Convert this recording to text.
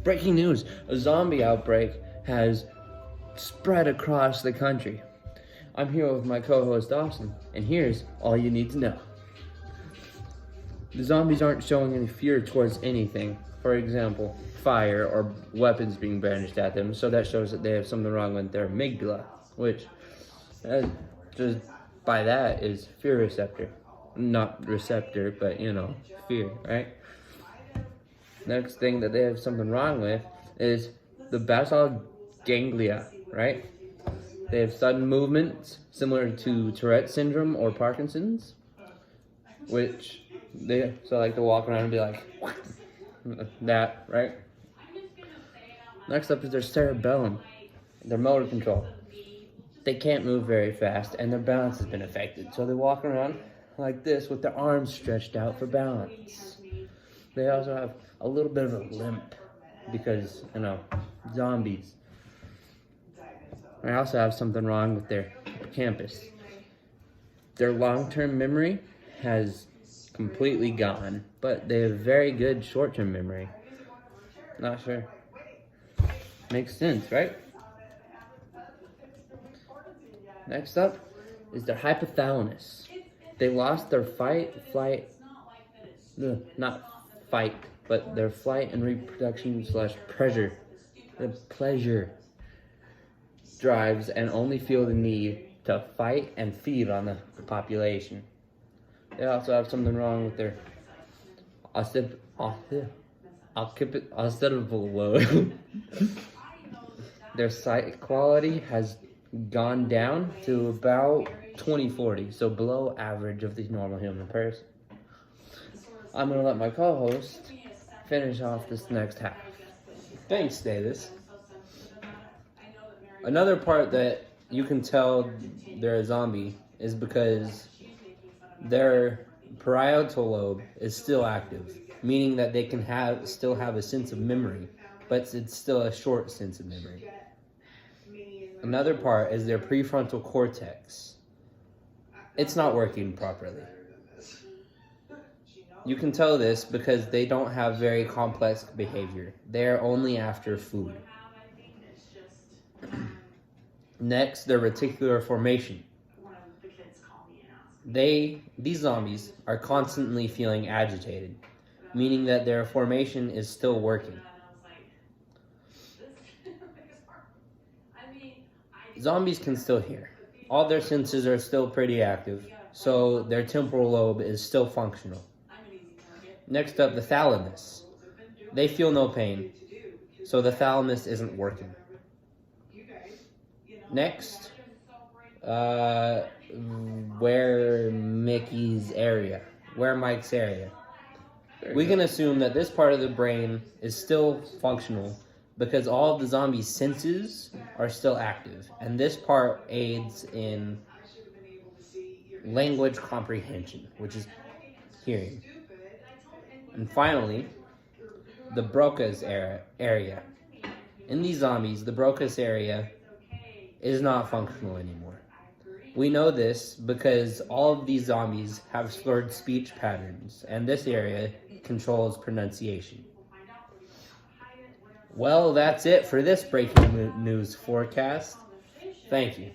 Breaking news, a zombie outbreak has spread across the country. I'm here with my co-host Dawson, and here's all you need to know. The zombies aren't showing any fear towards anything. For example, fire or weapons being brandished at them, so that shows that they have something wrong with their amygdala, which just by that is fear receptor. Not receptor, but fear, right? Next thing that they have something wrong with is the basal ganglia, right? They have sudden movements similar to Tourette syndrome or Parkinson's, which they like to walk around and be like that, right? Next up is their cerebellum, their motor control. They can't move very fast and their balance has been affected, so they walk around like this with their arms stretched out for balance. They also have a little bit of a limp because, zombies. I also have something wrong with their hippocampus. Their long-term memory has completely gone, but they have very good short-term memory. Not sure. Makes sense, right? Next up is their hypothalamus. They lost their their flight and reproduction / pleasure drives and only feel the need to fight and feed on the population. They also have something wrong with their occipital lobe. Their sight quality has gone down to about 20/40, so below average of the normal human person. I'm going to let my co-host finish off this next half. Thanks, Davis. Another part that you can tell they're a zombie is because their parietal lobe is still active, meaning that they can still have a sense of memory, but it's still a short sense of memory. Another part is their prefrontal cortex. It's not working properly. You can tell this because they don't have very complex behavior. They're only after food. Next, their reticular formation. These zombies are constantly feeling agitated, meaning that their formation is still working. Zombies can still hear. All their senses are still pretty active, so their temporal lobe is still functional. Next up, the thalamus. They feel no pain, so the thalamus isn't working. Next, where Mike's area. We can assume that this part of the brain is still functional because all of the zombie's senses are still active, and this part aids in language comprehension, which is hearing. And finally, the Broca's area. In these zombies, the Broca's area is not functional anymore. We know this because all of these zombies have slurred speech patterns, and this area controls pronunciation. Well, that's it for this breaking news forecast. Thank you.